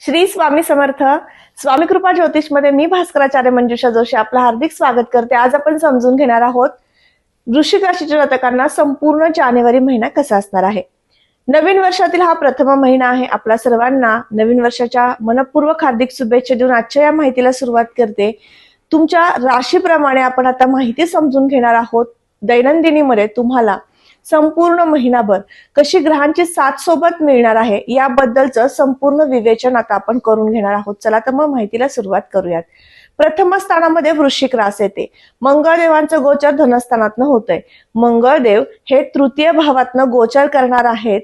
श्री स्वामी समर्थ. स्वामी कृपा ज्योतिष मध्ये मी भास्कराचार्य मंजुषा जोशी आपलं हार्दिक स्वागत करते. आज आपण समजून घेणार आहोत वृश्चिक राशीच्या जातकांना संपूर्ण जानेवारी महिना कसा असणार आहे. नवीन वर्षातील हा प्रथम महिना आहे. आपल्या सर्वांना नवीन वर्षाच्या मनपूर्वक हार्दिक शुभेच्छा देऊन आजच्या या माहितीला सुरुवात करते. तुमच्या राशीप्रमाणे आपण आता माहिती समजून घेणार आहोत. दैनंदिनीमध्ये तुम्हाला संपूर्ण महिनाभर कशी ग्रहांची साथ सोबत मिळणार आहे याबद्दलचं संपूर्ण विवेचन आता आपण करून घेणार आहोत. चला तर मग माहितीला सुरुवात करूयात. प्रथम स्थानामध्ये वृश्चिक रास येते. मंगळदेवांचं गोचर धनस्थानातनं होतंय. मंगळदेव हे तृतीय भावातनं गोचर करणार आहेत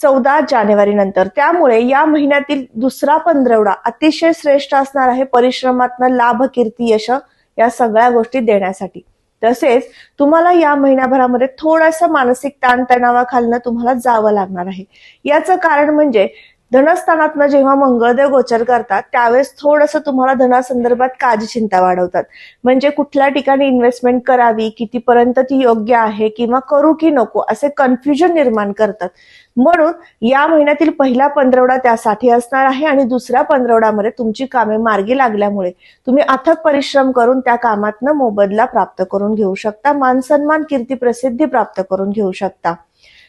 14 जानेवारी नंतर. त्यामुळे या महिन्यातील दुसरा पंधरवडा अतिशय श्रेष्ठ असणार आहे परिश्रमातनं लाभ, कीर्ती, यश या सगळ्या गोष्टी देण्यासाठी. तसेच तुम्हाला या महिन्याभरामध्ये थोडासा मानसिक ताणतणावाखालनं तुम्हाला जावं लागणार आहे. याचं कारण म्हणजे धनस्थानातनं जेव्हा मंगळदेव गोचर करतात त्यावेळेस थोडंसं तुम्हाला धनासंदर्भात काळजी चिंता वाढवतात. म्हणजे कुठल्या ठिकाणी इन्व्हेस्टमेंट करावी, कितीपर्यंत ती योग्य आहे किंवा करू की नको असे कन्फ्युजन निर्माण करतात. म्हणून या महिन्यातील पहिला पंधरवडा त्यासाठी असणार आहे आणि दुसऱ्या पंधरवड्यामध्ये तुमची कामे मार्गी लागल्यामुळे तुम्ही अथक परिश्रम करून त्या कामातनं मोबदला प्राप्त करून घेऊ शकता. मान सन्मान, कीर्ती, प्रसिद्धी प्राप्त करून घेऊ शकता.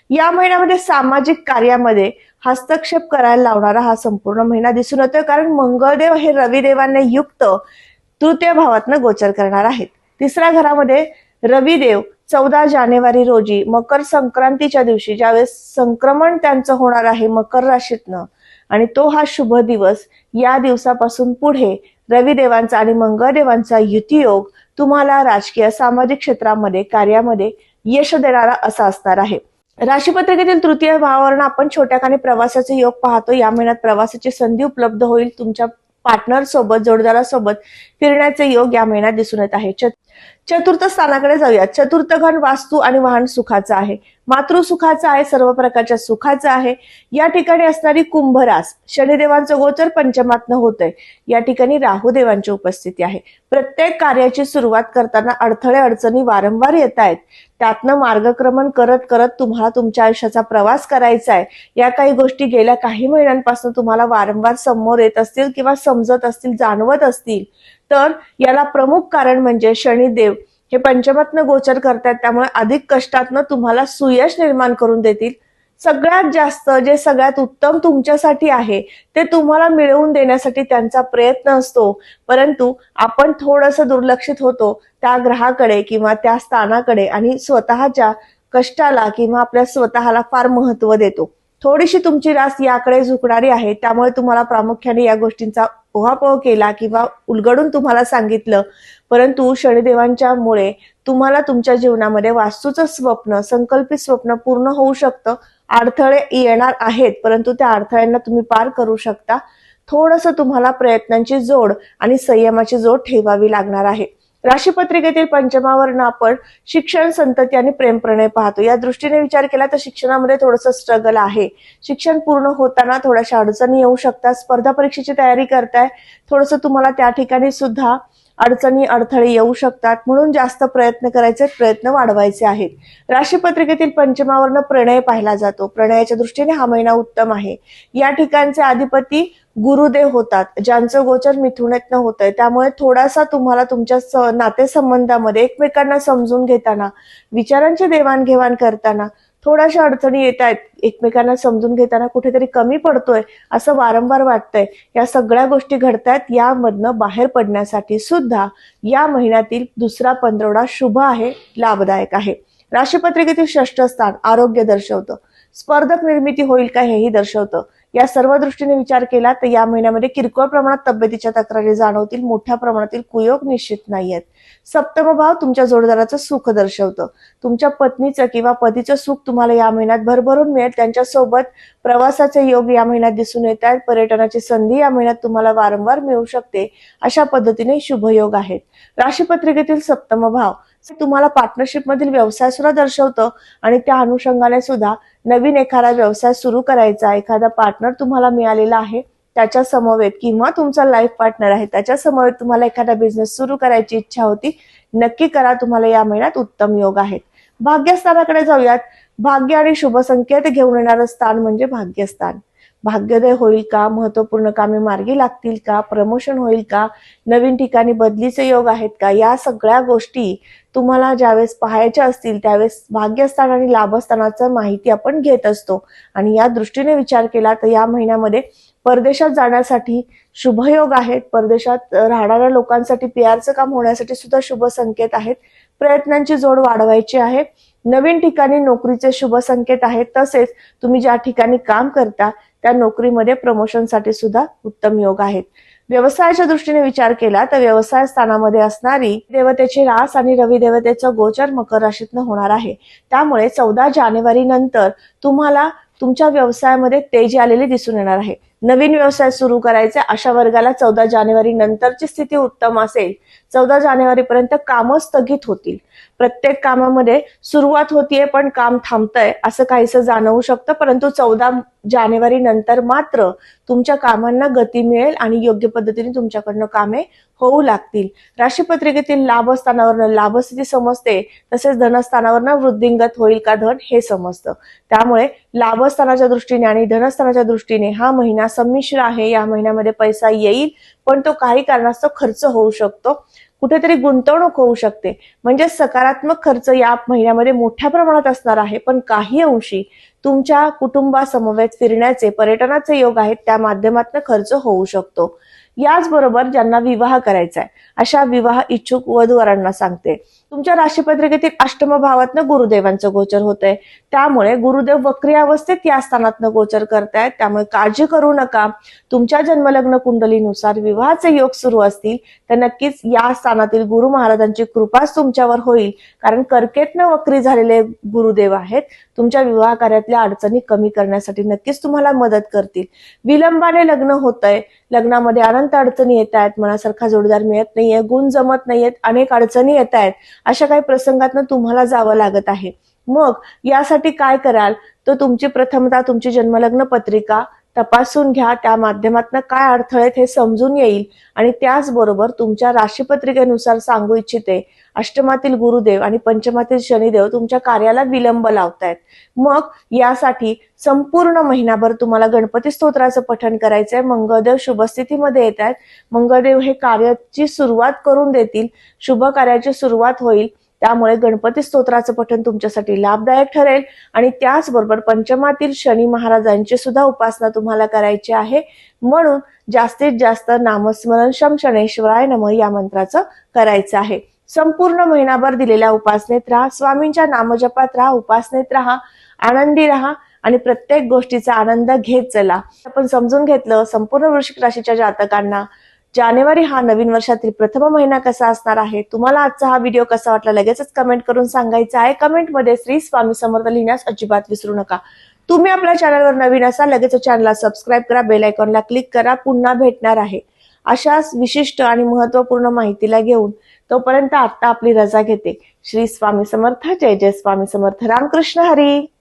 या महिन्यामध्ये सामाजिक कार्यामध्ये हस्तक्षेप करायला लावणारा हा संपूर्ण महिना दिसून येतोय. कारण मंगळदेव हे रविदेवाने युक्त तृतीय भावातनं गोचर करणार आहेत. तिसऱ्या घरामध्ये रविदेव 14 जानेवारी रोजी मकर संक्रांतीच्या दिवशी ज्यावेळेस संक्रमण त्यांचं होणार आहे मकर राशीतनं आणि तो हा शुभ दिवस, या दिवसापासून पुढे रविदेवांचा आणि मंगळदेवांचा युतियोग तुम्हाला राजकीय, सामाजिक क्षेत्रामध्ये, कार्यामध्ये यश देणारा असा असणार आहे. राशीपत्रिकेतील तृतीय भावावरून आपण छोट्या खानी प्रवासाचे योग पाहतो. या महिन्यात प्रवासाची संधी उपलब्ध होईल. तुमच्या पार्टनर सोबत, जोडदारासोबत फिरण्याचे योग या महिन्यात दिसून येत आहे. चतुर्थ स्थानाकडे जाऊयात. चतुर्थ घन वास्तू आणि वाहन सुखाचा आहे, मातृसुखाचा आहे, सर्व प्रकारच्या सुखाचा आहे. या ठिकाणी असणारी कुंभ रास, शनिदेवांचं गोचर पंचमातनं होतंय. या ठिकाणी राहुदेवांची उपस्थिती आहे. प्रत्येक कार्याची सुरुवात करताना अडथळे, अडचणी वारंवार येत आहेत. त्यातनं मार्गक्रमण करत करत तुम्हाला तुमच्या आयुष्याचा प्रवास करायचा आहे. या काही गोष्टी गेल्या काही महिन्यांपासून तुम्हाला वारंवार समोर येत असतील किंवा समजत असतील, जाणवत असतील, तर याला प्रमुख कारण म्हणजे शनिदेव हे पंचमातनं गोचर करतात. त्यामुळे अधिक कष्टातनं तुम्हाला सुयश निर्माण करून देतील. सगळ्यात जास्त जे सगळ्यात उत्तम तुमच्यासाठी आहे ते तुम्हाला मिळवून देण्यासाठी त्यांचा प्रयत्न असतो. परंतु आपण थोडंसं दुर्लक्षित होतो त्या ग्रहाकडे किंवा त्या स्थानाकडे आणि स्वतःच्या कष्टाला किंवा आपल्या स्वतःला फार महत्व देतो. थोडीशी तुमची रास याकडे झुकणारी आहे. त्यामुळे तुम्हाला प्रामुख्याने या गोष्टींचा उहापोह केला किंवा उलगडून तुम्हाला सांगितलं. परंतु शनिदेवांच्या मुळे तुम्हाला तुमच्या जीवनामध्ये वास्तूचं स्वप्न, संकल्पित स्वप्न पूर्ण होऊ शकतं. अडथळे येणार आहेत परंतु त्या अडथळ्यांना तुम्ही पार करू शकता. थोडंसं तुम्हाला प्रयत्नांची जोड आणि संयमाची जोड ठेवावी लागणार आहे. राशीपत्रिकेतील पंचमावरनं आपण शिक्षण, संतती आणि प्रेम प्रणय पाहतो. या दृष्टीने विचार केला तर शिक्षणामध्ये थोडंसं स्ट्रगल आहे. शिक्षण पूर्ण होताना थोड्याशा अडचणी येऊ शकतात. स्पर्धा परीक्षेची तयारी करताय, थोडंसं तुम्हाला त्या ठिकाणी सुद्धा अडचणी, अडथळे येऊ शकतात. म्हणून जास्त प्रयत्न करायचे, प्रयत्न वाढवायचे आहेत. राशीपत्रिकेतील पंचमावरनं प्रणय पाहिला जातो. प्रणयाच्या दृष्टीने हा महिना उत्तम आहे. या ठिकाणचे अधिपती गुरुदेव होतात, ज्यांचं गोचर मिथुनेतनं होतंय. त्यामुळे थोडासा तुम्हाला तुमच्या नातेसंबंधामध्ये एकमेकांना समजून घेताना, विचारांची देवाणघेवाण करताना थोड्याशा अडचणी येत आहेत. एकमेकांना समजून घेताना कुठेतरी कमी पडतोय असं वारंवार वाटतंय. या सगळ्या गोष्टी घडतायत. यामधनं बाहेर पडण्यासाठी सुद्धा या महिन्यातील दुसरा पंधरवडा शुभ आहे, लाभदायक आहे. राशीपत्रिकेतील षष्ठ स्थान आरोग्य दर्शवतं. स्पर्धक निर्मिती होईल का हेही दर्शवतं. या सर्व दृष्टीने विचार केला तर या महिन्यामध्ये किरकोळ प्रमाणात तब्येतीच्या तक्रारी जाणवतील. मोठ्या प्रमाणातील कुयोग निश्चित नाहीयेत. सप्तम भाव तुमच्या जोडदाराचं सुख दर्शवतं. तुमच्या पत्नीचं किंवा पतीचं सुख तुम्हाला या महिन्यात भरभरून मिळेल. त्यांच्यासोबत प्रवासाचे योग या महिन्यात दिसून येत आहेत. पर्यटनाची संधी या महिन्यात तुम्हाला वारंवार मिळू शकते. अशा पद्धतीने शुभयोग आहेत. राशीपत्रिकेतील सप्तम भाव तुम्हाला पार्टनरशिप मधील व्यवसाय सुद्धा दर्शवतं आणि त्या अनुषंगाने सुद्धा नवीन एखादा व्यवसाय सुरू करायचा, एखादा पार्टनर तुम्हाला मिळालेला आहे त्याच्या समवेत किंवा तुमचा लाईफ पार्टनर आहे त्याच्या समवेत तुम्हाला एखादा बिझनेस सुरू करायची इच्छा होती, नक्की करा. तुम्हाला या महिन्यात उत्तम योग आहेत. भाग्यस्थानाकडे जाऊयात. भाग्य आणि शुभ संकेत घेऊन येणारं स्थान म्हणजे भाग्यस्थान. भाग्योदय होईल का, महत्वपूर्ण कामे मार्गी लागतील का, प्रमोशन होईल का, नवीन ठिकाणी बदलीचे योग आहेत का, या सगळ्या गोष्टी तुम्हाला ज्यावेळेस पाहायच्या असतील त्यावेळेस भाग्यस्थान आणि लाभस्थानाचं माहिती आपण घेत असतो. आणि या दृष्टीने विचार केला तर या महिन्यामध्ये परदेशात जाण्यासाठी शुभयोग आहेत. परदेशात राहणाऱ्या लोकांसाठी पीआरचं काम होण्यासाठी सुद्धा शुभ संकेत आहेत. प्रयत्नांची जोड वाढवायची आहे. नवीन ठिकाणी नोकरीचे शुभ संकेत आहेत. तसेच तुम्ही ज्या ठिकाणी काम करता त्या नोकरीमध्ये प्रमोशनसाठी सुद्धा उत्तम योग आहेत. व्यवसायाच्या दृष्टीने विचार केला तर व्यवसाय स्थानामध्ये असणारी देवतेची रास आणि रवी देवतेचा गोचर मकर राशीतनं होणार आहे. त्यामुळे 14 जानेवारी नंतर तुम्हाला तुमच्या व्यवसायामध्ये तेजी आलेली दिसून येणार आहे. नवीन व्यवसाय सुरू करायचे अशा वर्गाला 14 जानेवारी नंतरची स्थिती उत्तम असेल. 14 जानेवारी पर्यंत कामं स्थगित होतील. प्रत्येक कामामध्ये सुरुवात होतीये पण काम थांबतंय असं काहीसं जाणवू शकतं. परंतु 14 जानेवारी नंतर मात्र तुमच्या कामांना गती मिळेल आणि योग्य पद्धतीने तुमच्याकडनं कामे होऊ लागतील. राशीपत्रिकेतील लाभस्थानावरनं लाभस्थिती समजते. तसेच धनस्थानावरनं वृद्धिंगत होईल का धन हे समजतं. त्यामुळे लाभस्थानाच्या दृष्टीने आणि धनस्थानाच्या दृष्टीने हा महिना संमिश्र आहे. या महिन्यामध्ये पैसा येईल पण तो काही कारणास्तव खर्च होऊ शकतो. कुठेतरी गुंतवणूक होऊ शकते. म्हणजे सकारात्मक खर्च या महिन्यामध्ये मोठ्या प्रमाणात असणार आहे. पण काही अंशी तुमच्या कुटुंबासमवेत फिरण्याचे पर्यटनाचे योग आहेत त्या माध्यमातून खर्च होऊ शकतो. याचबरोबर ज्यांना विवाह करायचा आहे अशा विवाह इच्छुक वधूवरांना सांगते तुमच्या राशीपत्रिकेतील अष्टम भावातनं गुरुदेवांचं गोचर होतंय. त्यामुळे गुरुदेव वक्री अवस्थेत या स्थानातनं गोचर करतायत. त्यामुळे काळजी करू नका. तुमच्या जन्मलग्न कुंडलीनुसार विवाहाचे योग सुरू असतील तर नक्कीच या स्थानातील गुरु महाराजांची कृपाच तुमच्यावर होईल. कारण कर्केतनं वक्री झालेले गुरुदेव आहेत. तुमच्या विवाह कार्यातल्या अडचणी कमी करण्यासाठी नक्कीच तुम्हाला मदत करतील. विलंबाने लग्न होतंय, लग्नामध्ये अनंत अडचणी येत आहेत, मनासारखा जोडीदार मिळत नाहीये, गुण जमत नाहीयेत, अनेक अडचणी येत आहेत. अशा काही प्रसंगातनं तुम्हाला जावं लागत आहे. मग यासाठी काय कराल तर तुमची प्रथमतः तुमची जन्मलग्न पत्रिका तपासून घ्या. त्या माध्यमातून काय अडथळे आहेत हे समजून येईल. आणि त्याचबरोबर तुमच्या राशीपत्रिकेनुसार सांगू इच्छिते अष्टमातील गुरुदेव आणि पंचमातील शनिदेव तुमच्या कार्याला विलंब लावतायत. मग यासाठी संपूर्ण महिनाभर तुम्हाला गणपती स्तोत्राचं पठण करायचंय. मंगळदेव शुभस्थितीमध्ये येत आहेत. मंगळदेव हे कार्याची सुरुवात करून देतील. शुभ कार्याची सुरुवात होईल. त्यामुळे गणपती स्तोत्राचं पठण तुमच्यासाठी लाभदायक ठरेल. आणि त्याचबरोबर पंचमातील शनी महाराजांची सुद्धा उपासना तुम्हाला करायची आहे. म्हणून जास्तीत जास्त नामस्मरण शम शनेश्वराय नमः या मंत्राचं करायचं आहे. संपूर्ण महिनाभर दिलेल्या उपासनेत राहा. स्वामींच्या नामजपात राहा, उपासनेत राहा, आनंदी राहा आणि प्रत्येक गोष्टीचा आनंद घेत चला. आपण समजून घेतलं संपूर्ण वृश्चिक राशीच्या जातकांना जानेवारी हा नवीन वर्षातील प्रथम महिना कसा असणार आहे. तुम्हाला आजचा हा व्हिडिओ कसा वाटला लगेचच कमेंट करून सांगायचं आहे. कमेंटमध्ये श्री स्वामी समर्थ लिहिण्यास अजिबात विसरू नका. तुम्ही आपल्या चॅनलवर नवीन असाल लगेच चॅनलला सबस्क्राईब करा, बेल आयकॉनला क्लिक करा. पुन्हा भेटणार आहे अशाच विशिष्ट आणि महत्वपूर्ण माहितीला घेऊन. तोपर्यंत आता आपली रजा घेते. श्री स्वामी समर्थ. जय जय स्वामी समर्थ. रामकृष्ण हरी.